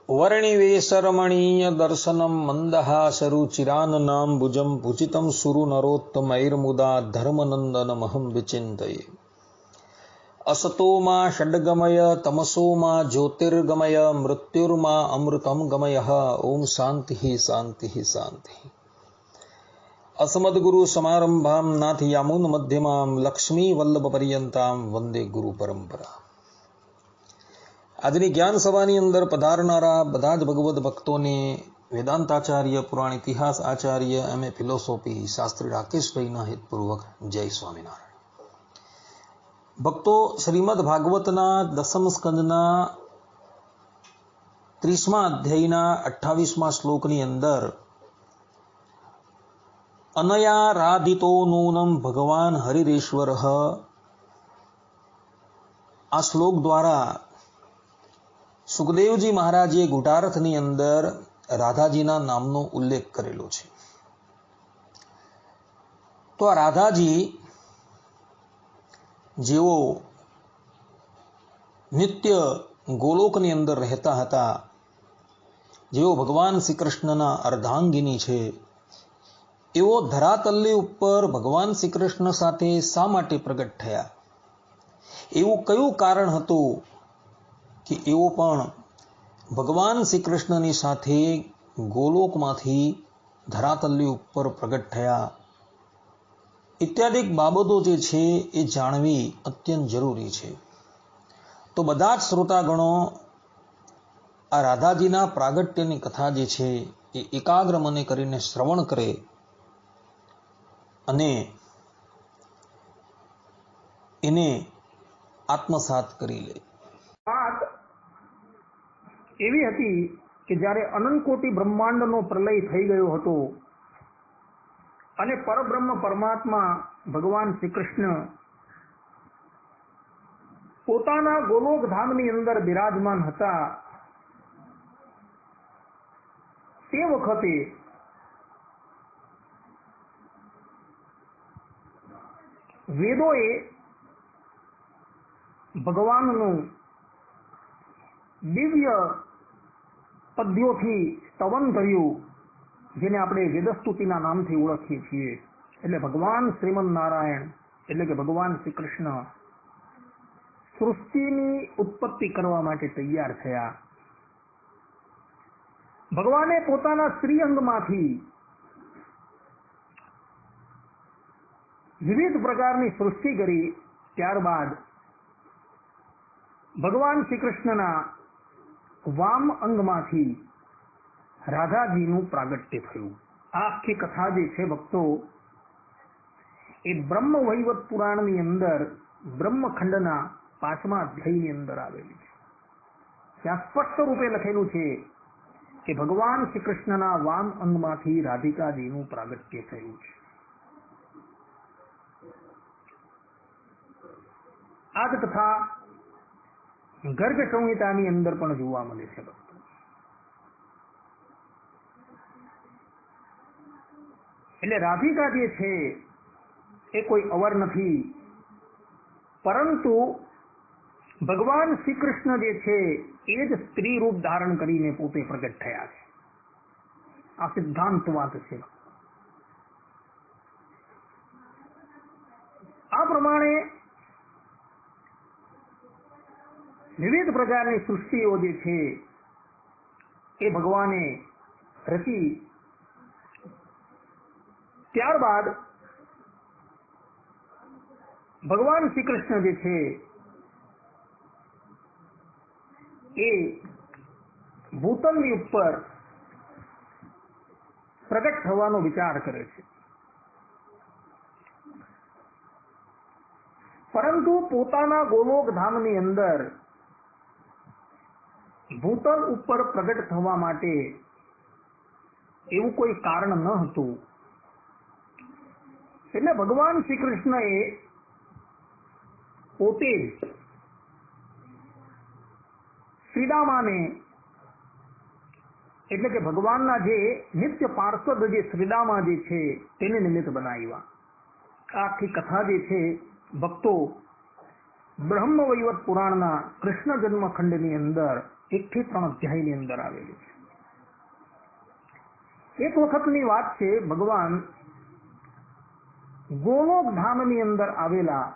वर्णिवेशरमणीय दर्शनं मन्दहासरुचिराननां भुजं भुजितं सुरनरोत्तमैर्मुदा धर्मनन्दनमहं विचिन्तये। असतो मा षड्गमय तमसो मा ज्योतिर्गमय मृत्युर्मा अमृतं गमयः। ओम शान्तिः शान्तिः शान्तिः। असमद्गुरु समारंभां नाथयामुन मध्यमां लक्ष्मी वल्लभ पर्यंतां वंदे गुरु परंपरा। આજની જ્ઞાન સભાની અંદર પધારનારા બધા જ ભગવદ્ ભક્તોને વેદાંતાચાર્ય, પુરાણ ઇતિહાસ આચાર્ય, એમએ ફિલોસોફી શાસ્ત્રી રાકેશભાઈના હિતપૂર્વક જય સ્વામિનારાયણ। ભક્તો, શ્રીમદ ભાગવતના દસમ સ્કંદના 30મા અધ્યાયના 28મા શ્લોકની અંદર અનયારાધિતો નૂનમ ભગવાન હરિરેશ્વરઃ, આ શ્લોક દ્વારા સુખદેવજી મહારાજે ગુઢારથની અંદર રાધાજીના નામનો ઉલ્લેખ કરેલો છે। તો આ રાધાજી જેઓ નિત્ય ગોલોકની અંદર રહેતા હતા, જેઓ ભગવાન શ્રી કૃષ્ણના અર્ધાંગિની છે, એવો ધરાતલ્લી ઉપર ભગવાન શ્રી કૃષ્ણ સાથે શા માટે પ્રગટ થયા? એવું કયું કારણ હતું કે એવો પણ ભગવાન શ્રી કૃષ્ણની સાથે ગોલોકમાંથી ધરાતલ્લી ઉપર પ્રગટ થયા? ઇત્યાદિ બાબતો જે છે એ જાણવી અત્યંત જરૂરી છે। તો બધા જ શ્રોતાગણો આ રાધાજીના પ્રાગટ્યની કથા જે છે એ એકાગ્ર મને કરીને શ્રવણ કરે અને એને આત્મસાત કરી લે। વાત એવી હતી કે જ્યારે અનંતકોટી બ્રહ્માંડનો પ્રલય થઈ ગયો હતો અને પરબ્રહ્મ પરમાત્મા ભગવાન શ્રી કૃષ્ણ પોતાના ગોલોક ધામની અંદર બિરાજમાન હતા, તે વખતે વેદોએ ભગવાનનું દિવ્ય પદ્યોથી સ્તવન કર્યું, જેને આપણે વેદસ્તુતિના નામથી ઓળખીએ છીએ। એટલે ભગવાન શ્રીમદ નારાયણ એટલે કે ભગવાન શ્રી કૃષ્ણ સૃષ્ટિની ઉત્પત્તિ કરવા માટે તૈયાર થયા। ભગવાને પોતાના શ્રીઅંગમાંથી વિવિધ પ્રકારની સૃષ્ટિ કરી, ત્યારબાદ ભગવાન શ્રી કૃષ્ણના વામ અંગમાંથી રાધાજીનું પ્રાગટ્ય થયું। આ આખી કથા જે છે ભક્તો, એ બ્રહ્મ વૈવત પુરાણની અંદર બ્રહ્મખંડના 5મા અધ્યાયની અંદર આવેલી છે। ત્યાં સ્પષ્ટ રૂપે લખેલું છે કે ભગવાન શ્રી કૃષ્ણના વામ અંગમાંથી રાધિકાજીનું પ્રાગટ્ય થયું છે। આ જ કથા ગર્ગ સંહિતાની અંદર પણ જોવા મળે છે ભક્તો। એટલે રાધિકા જે છે એ કોઈ અવર નથી, પરંતુ ભગવાન શ્રી કૃષ્ણ જે છે એ જ સ્ત્રી રૂપ ધારણ કરીને પોતે પ્રગટ થયા છે। આ સિદ્ધાંત વાત છે। આ પ્રમાણે વિવિધ પ્રકારની સૃષ્ટિઓ જે છે એ ભગવાને રચી, ત્યારબાદ ભગવાન શ્રી કૃષ્ણ જે છે એ ભૂતલની ઉપર પ્રગટ થવાનો વિચાર કરે છે, પરંતુ પોતાના ગોલોક ધામની અંદર ભૂતલ ઉપર પ્રગટ થવા માટે એવું કોઈ કારણ ન હતું। એટલે ભગવાન શ્રી કૃષ્ણએ પોતે જ શ્રીદામાને એટલે કે ભગવાનના જે નિત્ય પાર્ષદ જે શ્રીદામા જે છે તેને નિમિત્ત બનાવ્યા। આખી કથા જે છે ભક્તો બ્રહ્મ વૈવત પુરાણના કૃષ્ણ જન્મખંડની અંદર 1 થી 3 અધ્યાયની અંદર આવેલી છે. એક વખતની વાત છે, ભગવાન ગોલોક ધામની અંદર આવેલા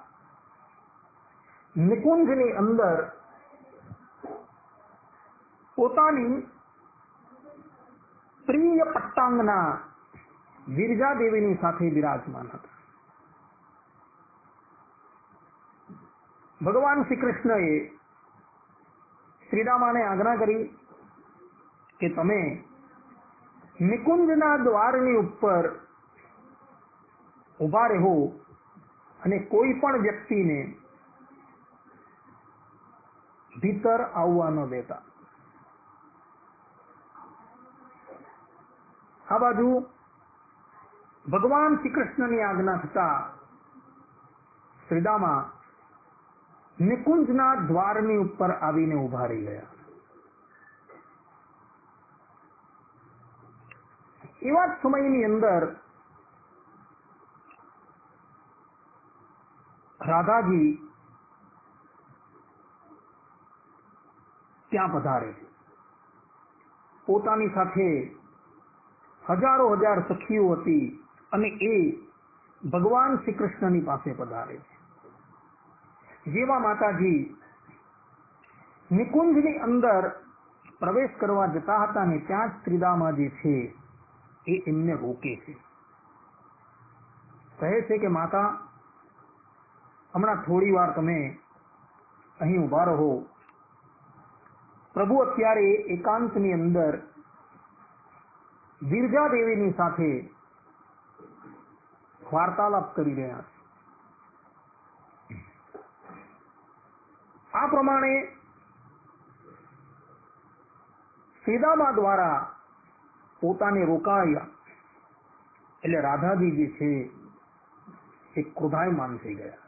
નિકુંજની અંદર પોતાની પ્રિય પટ્ટાંગના વિરજા દેવીની સાથે બિરાજમાન હતા. ભગવાન શ્રી કૃષ્ણએ શ્રીરામાને આજ્ઞા કરી કે તમે નિકુંજના દ્વારની ઉપર ઉભા રહો અને કોઈ પણ વ્યક્તિને ભીતર આવવા ન દેતા. આ બાજુ ભગવાન શ્રી કૃષ્ણની આજ્ઞા થતા શ્રીદામા નિકુંજના દ્વારની ઉપર આવીને ઉભા રહી ગયા. એવા જ સમયની અંદર રાધાજી ત્યાં પધારે છે. પોતાની સાથે હજારો હજાર સખીઓ હતી અને એ ભગવાન શ્રી કૃષ્ણની પાસે પધારે છે. જેવા માતાજી નિકુંજની અંદર પ્રવેશ કરવા જતા હતા ને ત્યાં જ શ્રીદામા જે છે એ એમને રોકે છે. કહે છે કે માતા, હમણાં થોડી વાર તમે અહીં ઉભા રહો. પ્રભુ અત્યારે એકાંતની અંદર વિરજા દેવીની સાથે વાર્તાલાપ કરી રહ્યા છે. આ પ્રમાણે શ્રીદામા દ્વારા પોતાને રોકાયા એટલે રાધાજી જે છે એ ક્રોધાયમાન થઈ ગયા.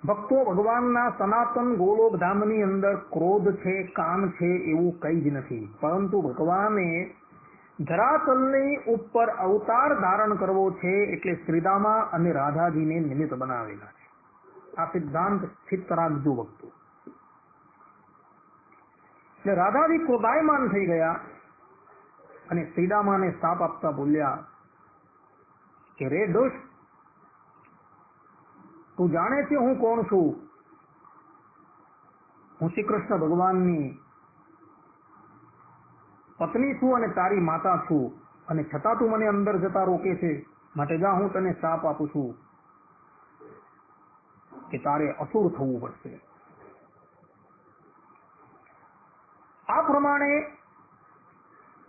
ભક્તો, ભગવાનના સનાતન ગોલોક ધામની અંદર ક્રોધ છે, કામ છે એવું કંઈ જ નથી, પરંતુ ભગવાને ધરાતલની ઉપર અવતાર ધારણ કરવો છે એટલે શ્રીદામા અને રાધાજીને નિમિત્ત બનાવેલા છે. આ સિદ્ધાંત સ્થિત રાખજો ભક્તો. એટલે રાધાજી ક્રોધાયમાન થઈ ગયા અને શ્રીદામાને શાપ આપતા બોલ્યા કે રે દુષ્ટ, તું જાણે છે હું કોણ છું? હું શ્રી કૃષ્ણ ભગવાનની પત્ની છું અને તારી માતા છું, અને છતાં તું મને અંદર જતા રોકે છે. માટે જા, હું તને શાપ આપું છું કે તારે અસુર થવું પડશે. આ પ્રમાણે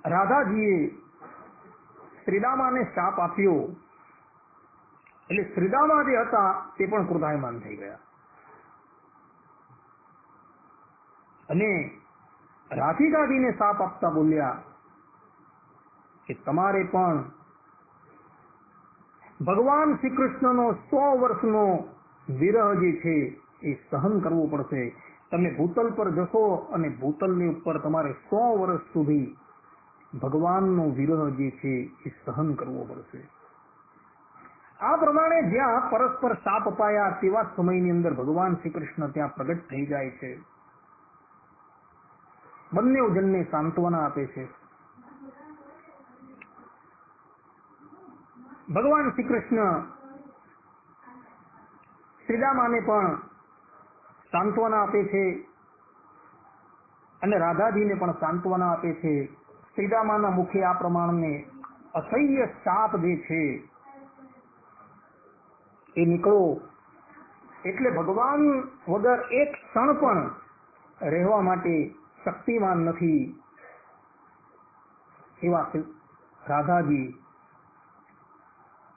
રાધાજીએ શ્રીદામાને શાપ આપ્યો એટલે શ્રીદામા જે હતા તે પણ ક્રોધાયમાન થઈ ગયા અને રાધિકાજીને શાપ આપતા બોલ્યા કે તમારે પણ ભગવાન શ્રી કૃષ્ણનો 100 વર્ષનો વિરહ જે છે એ સહન કરવો પડશે. તમે ભૂતલ પર જશો અને ભૂતલની ઉપર તમારે 100 વર્ષ સુધી ભગવાનનો વિરહ જે છે એ સહન કરવો પડશે. આ પ્રમાણે જ્યાં પરસ્પર શાપ અપાયા તેવા સમયની અંદર ભગવાન શ્રી કૃષ્ણ ત્યાં પ્રગટ થઈ જાય છે. બંને જણને સાંત્વના આપે છે. ભગવાન શ્રી કૃષ્ણ શ્રીદામાને પણ સાંત્વના આપે છે અને રાધાજીને પણ સાંત્વના આપે છે. શ્રીદામાના મુખે આ પ્રમાણે અસહ્ય શાપ જે છે એ નીકળો એટલે ભગવાન વગર એક ક્ષણ પણ રહેવા માટે શક્તિમાન નથી એવા રાધાજી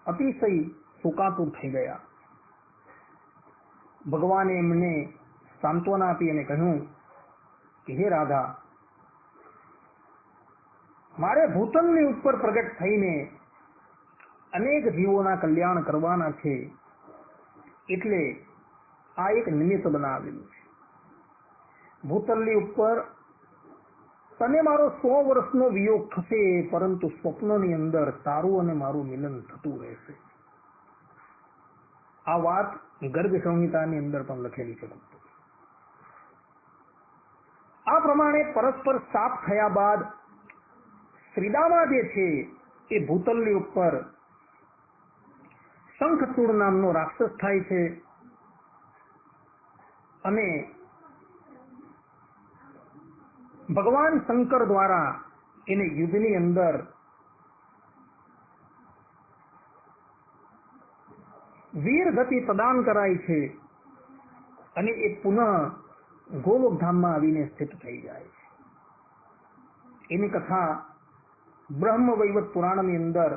અતિશય શોકાતુર થઈ ગયા. ભગવાને એમને સાંત્વના આપી અને કહ્યું કે હે રાધા, મારે ભૂતલની ઉપર પ્રગટ થઈને અનેક જીવોના કલ્યાણ કરવાના છે એટલે આ એક નિમિત્ત બનાવેલું છે. ભૂતલની ઉપર તને મારો 100 વર્ષનો વિયોગ થશે, પરંતુ સ્વપ્નની અંદર તારું અને મારું મિલન થતું રહેશે. આ વાત ગર્ગ સંહિતાની અંદર પણ લખેલી છે ભક્તો. આ પ્રમાણે પરસ્પર સાપ થયા બાદ શ્રીદામા જે છે એ ભૂતલની ઉપર શંખચૂડ નામનો રાક્ષસ થાય છે અને ભગવાન શંકર દ્વારા એને યુદ્ધની અંદર વીર ગતિ પ્રદાન કરાય છે અને એ પુનઃ ગોલોકધામમાં આવીને સ્થિત થઈ જાય છે. એની કથા બ્રહ્મ વૈવત પુરાણની અંદર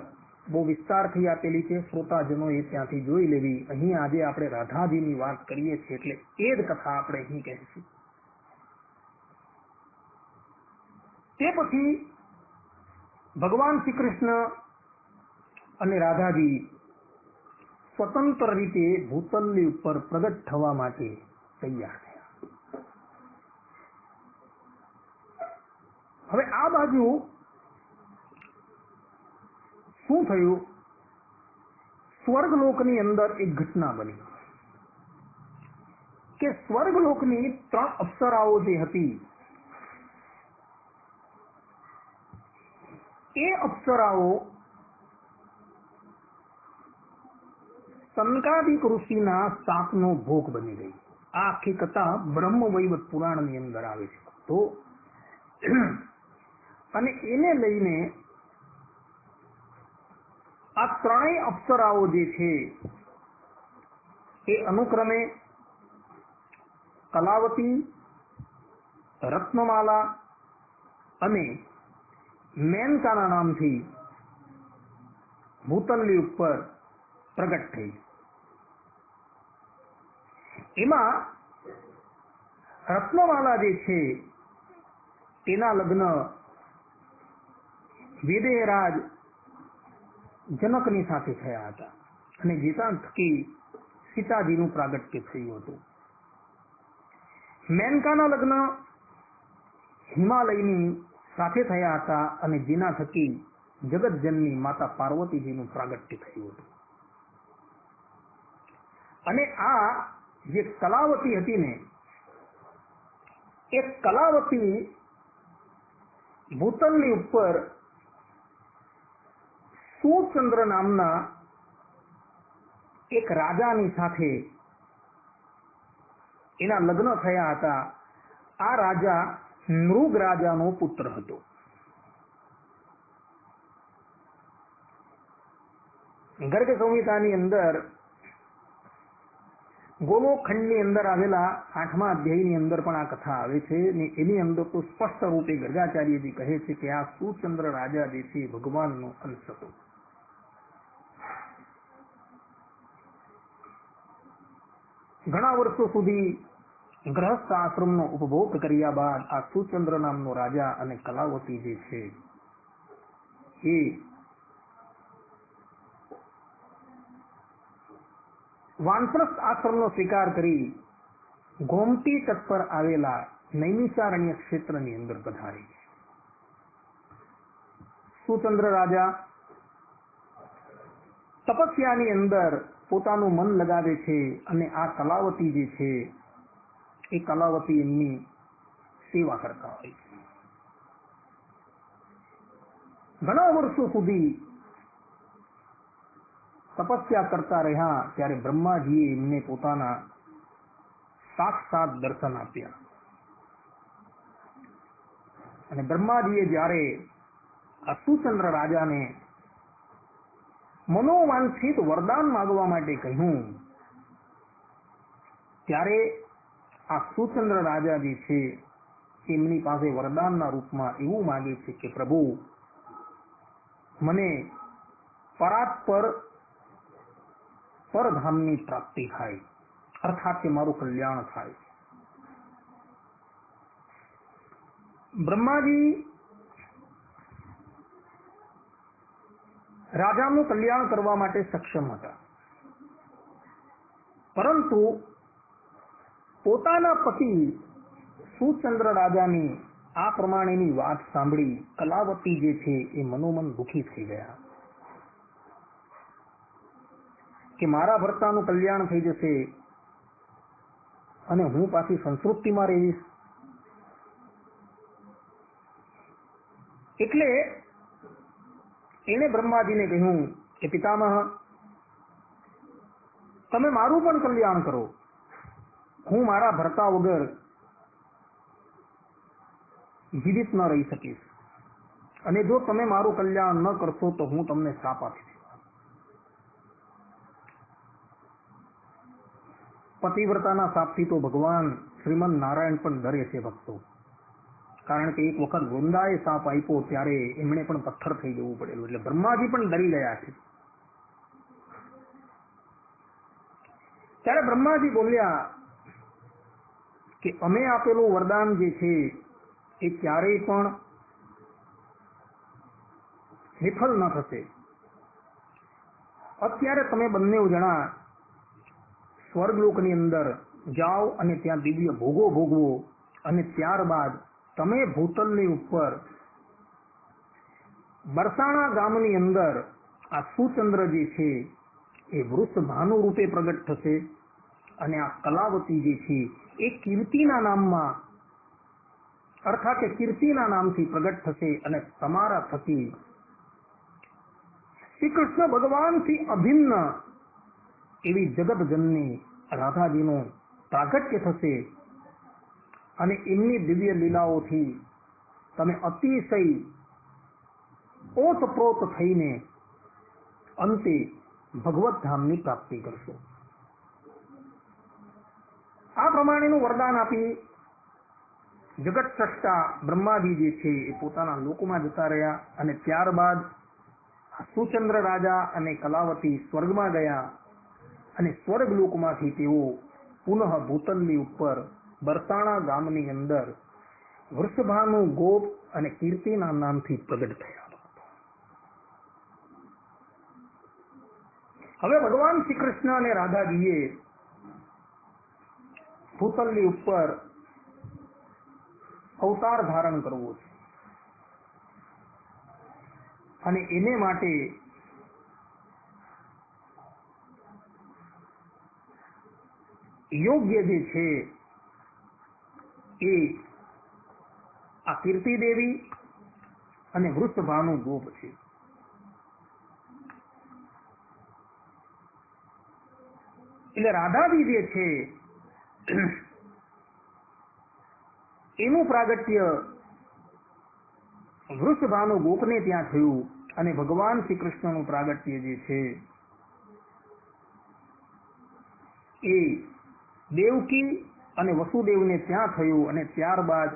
બહુ વિસ્તારથી આપેલી છે. શ્રોતાજનોએ ત્યાંથી જોઈ લેવી. અહીં આજે આપણે રાધાજીની વાત કરીએ છીએ એટલે એ જ કથા આપણે અહીં કહીશું. તે પછી ભગવાન શ્રી કૃષ્ણ અને રાધાજી સ્વતંત્ર રીતે ભૂતલની ઉપર પ્રગટ થવા માટે તૈયાર થયા. હવે આ બાજુ શું થયું? સ્વર્ગલોકની અંદર એક ઘટના બની કે સ્વર્ગલોકની 3 અપ્સરાઓ જે હતી એ અપ્સરાઓ સનકાદિક ઋષિના શાપનો ભોગ બની ગઈ. આ આખી કથા બ્રહ્મ વૈવત પુરાણની અંદર આવે છે. તો અને એને લઈને આ 3 અપ્સરાઓ જે છે એ અનુક્રમે કલાવતી, રત્નમાલા અને મેનકાના નામથી ભૂતલની ઉપર પ્રગટ થઈ. એમાં રત્નમાલા જે છે તેના લગ્ન વેદેરાજ જનકની સાથે થયા હતા અને જેના થકી સીતાજીનું પ્રાગટ્ય થયું હતું. મેનકાના લગ્ન હિમાલયની સાથે થયા હતા અને જેના થકી જગતજનની માતા પાર્વતીજીનું પ્રાગટ્ય થયું હતું. અને આ જે કલાવતી હતી ને એ કલાવતી ભૂતલની ઉપર સુચંદ્ર નામના એક રાજાની સાથે એના લગ્ન થયા હતા. આ રાજા નૃગ રાજાનો પુત્ર હતો. ગર્ગ સંહિતાની અંદર ગોલોકખંડની અંદર આવેલા 8મા અધ્યાયની અંદર પણ આ કથા આવે છે ને એની અંદર તો સ્પષ્ટ રૂપે ગર્ગાચાર્યજી કહે છે કે આ સુચંદ્ર રાજા જે છે ભગવાનનો અંશ હતો. ઘણા વર્ષો સુધી ગ્રહસ્થ આશ્રમનો ઉપભોગ કર્યા બાદ આ સુચંદ્ર નામનો રાજા અને કલાવતી જે છે એ વાનપ્રસ્થ આશ્રમનો સ્વીકાર કરી ગોમતી તટ પર આવેલા નૈમિષારણ્ય ક્ષેત્રની અંદર પધારી. સુચંદ્ર રાજા તપસ્યાની અંદર પોતાનું મન લગાવે છે અને આ કલાવતી જે છે એ કલાવતી એમની સેવા કરતા હોય છે. ઘણા વર્ષો સુધી તપસ્યા કરતા રહ્યા ત્યારે બ્રહ્માજીએ એમને પોતાના સાક્ષાત દર્શન આપ્યા અને બ્રહ્માજીએ જ્યારે આ સુચંદ્ર રાજાને મનોવાંછિત વરદાન માંગવા માટે કહ્યું ત્યારે આ સુચંદ્ર રાજા જે છે એમની પાસે વરદાનના રૂપમાં એવું માંગે છે કે પ્રભુ મને પરધામની પ્રાપ્તિ થાય, અર્થાત કે મારું કલ્યાણ થાય. બ્રહ્માજી રાજાનું કલ્યાણ કરવા માટે સક્ષમ હતા, પરંતુ પોતાના પતિ સુચંદ્ર રાજાની આ પ્રમાણેની વાત સાંભળી કલાવતી જે છે એ મનોમન દુઃખી થઈ ગયા કે મારા ભર્તાનું કલ્યાણ થઈ જશે અને હું પાછી સંતૃપ્તિમાં રહીશ. એટલે એણે બ્રહ્માજીને કહ્યું કે પિતામહ, તમે મારું પણ કલ્યાણ કરો. હું મારા ભરતા વગર જીવિત ન રહી શકીશ, અને જો તમે મારું કલ્યાણ ન કરશો તો હું તમને શાપ આપીશ. પતિવ્રતાના શાપથી તો ભગવાન શ્રીમન નારાયણ પણ ડરે છે ભક્તો. કારણ કે એક વખત વૃંદાએ શાપ આપ્યો ત્યારે એમણે પણ પથ્થર થઈ જવું પડેલું, એટલે બ્રહ્માજી પણ ડરી ગયા છે. ત્યારે બ્રહ્માજી બોલ્યા કે અમે આપેલું વરદાન જે છે એ ક્યારેય પણ વિફળ ન થશે. અત્યારે તમે બંને જણા સ્વર્ગલોકની અંદર જાઓ અને ત્યાં દિવ્ય ભોગો ભોગવો, અને ત્યારબાદ તમે ભૂતલની ઉપર બરસાણા ગામની અંદર આ સુચંદ્ર જે છે એ વૃષભાનુ રૂપે પ્રગટ થશે, અને આ કલાવતી જે છે એ કીર્તિના નામમાં અર્થાત કે કીર્તિના નામથી પ્રગટ થશે, અને તમારા થકી શ્રી કૃષ્ણ ભગવાનથી અભિન્ન એવી જગતજનની રાધાજીનું પ્રાગટ્ય થશે, અને એમની દિવ્ય લીલાઓથી તમે અતિશય ઓતપ્રોત થઈને અંતે ભગવત ધામની પ્રાપ્તિ કરશો. આ પ્રમાણેનું વરદાન આપી જગત સ્રષ્ટા બ્રહ્માજી જે છે એ પોતાના લોકમાં જતા રહ્યા, અને ત્યારબાદ સુચંદ્ર રાજા અને કલાવતી સ્વર્ગમાં ગયા, અને સ્વર્ગ લોકમાંથી તેઓ પુનઃ ભૂતલની ઉપર બરસાણા ગામની અંદર વૃષભાનુ ગોપ અને કીર્તિના નામથી પ્રગટ થયા. હવે ભગવાન શ્રી કૃષ્ણ અને રાધાજીએ ભૂતલની ઉપર અવતાર ધારણ કરવો છે, અને એને માટે યોગ્ય જે છે એ આ કીર્તિ દેવી અને વૃષભાનુ ગોપ છે. એટલે રાધાજી જે છે એનું પ્રાગટ્ય વૃષભાનુ ગોપને ત્યાં થયું, અને ભગવાન શ્રી કૃષ્ણનું પ્રાગટ્ય જે છે એ દેવકી અને વસુદેવને ત્યાં થયું, અને ત્યારબાદ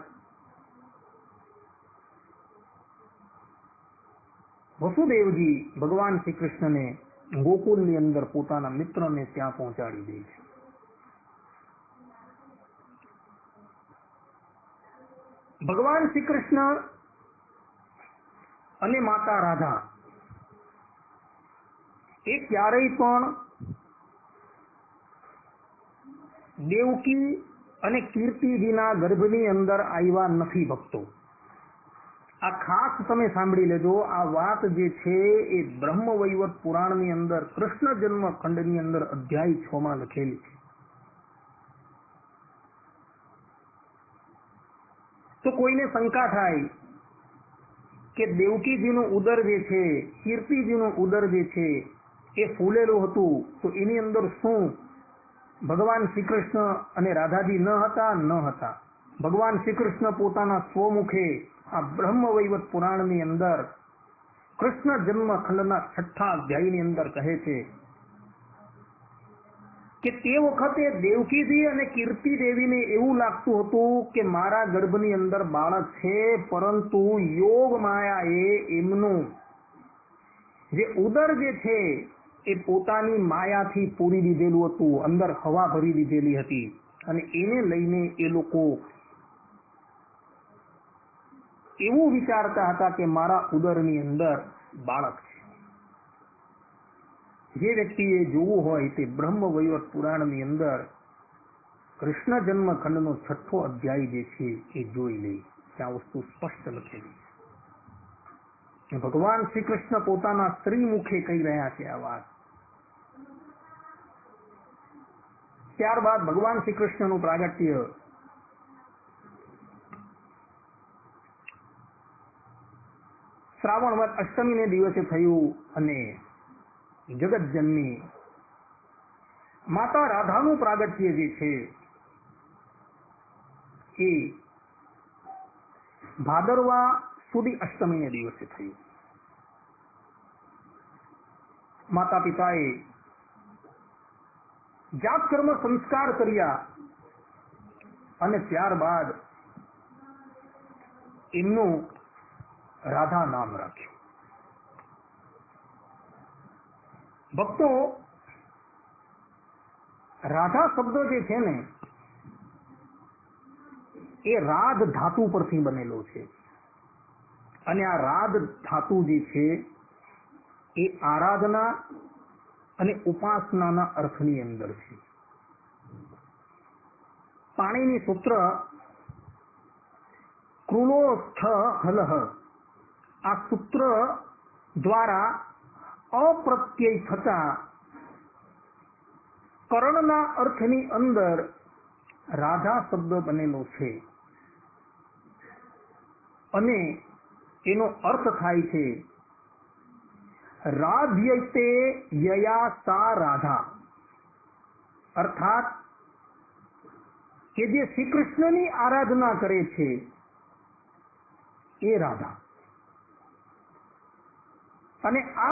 વસુદેવજી ભગવાન શ્રી કૃષ્ણને ગોકુલની અંદર પોતાના મિત્રને ત્યાં પહોંચાડી દે છે. ભગવાન શ્રી કૃષ્ણ અને માતા રાધા એ ક્યારેય પણ દેવકી અને કીર્તિજીના ગર્ભની અંદર આવ્યા નથી ભક્તો. આ ખાસ તમે સાંભળી લેજો. આ વાત જે છે એ બ્રહ્મ વૈવર્ત પુરાણની અંદર કૃષ્ણ જન્મ ખંડની અંદર અધ્યાય 6 માં લખેલી છે. તો કોઈને શંકા થાય કે દેવકીજીનું ઉદર જે છે, કીર્તિજીનું ઉદર જે છે એ ફૂલેલું હતું, તો એની અંદર શું ભગવાન શ્રી કૃષ્ણ અને રાધાજી ન હતા? ન હતા. ભગવાન શ્રી કૃષ્ણ પોતાના સ્વમુખે આ બ્રહ્મ વૈવર્ત પુરાણની અંદર કૃષ્ણ જન્મ ખંડના 6થા અધ્યાયની અંદર કહે છે કે તે વખતે દેવકીજી અને કીર્તિ દેવીને એવું લાગતું હતું કે મારા ગર્ભની અંદર બાળક છે, પરંતુ યોગ માયાએ એમનું જે ઉદર જે છે એ પોતાની માયાથી પૂરી દીધેલું હતું, અંદર હવા ભરી દીધેલી હતી, અને એને લઈને એ લોકો એવું વિચારતા હતા કે મારા ઉદરની અંદર બાળક છે. જે વ્યક્તિએ જોવું હોય તે બ્રહ્મ વૈવર્ત પુરાણની અંદર કૃષ્ણ જન્મ ખંડનો 6થો અધ્યાય જે છે એ જોઈ લે. ત્યાં વસ્તુ સ્પષ્ટ લખેલી છે. ભગવાન શ્રી કૃષ્ણ પોતાના સ્ત્રી મુખે કહી રહ્યા છે આ વાત. ત્યારબાદ ભગવાન શ્રી કૃષ્ણનું પ્રાગટ્ય શ્રાવણ વદ અષ્ટમીને દિવસે થયું અને જગતજનની માતા રાધાનું પ્રાગટ્ય જે છે એ ભાદરવા સુધી અષ્ટમીને દિવસે થયું. માતા પિતાએ જાતકર્મ સંસ્કાર કર્યા અને ત્યારબાદ એમનું રાધા નામ રાખ્યું. ભક્તો, રાધા શબ્દ જે છે ને એ રાધ ધાતુ પરથી બનેલો છે અને આ રાધ ધાતુ જે છે એ આરાધના અને ઉપાસનાના અર્થની અંદર છે. પાણીની સૂત્ર કૃલોસ્થ હલહ, આ સૂત્ર દ્વારા અપ્રત્યય થતા કર્ણના અર્થની અંદર રાધા શબ્દ બનેલો છે અને એનો અર્થ થાય છે રાધ્યતે યયા સા રાધા, અર્થાત કે જે શ્રી કૃષ્ણની આરાધના કરે છે એ રાધા. અને આ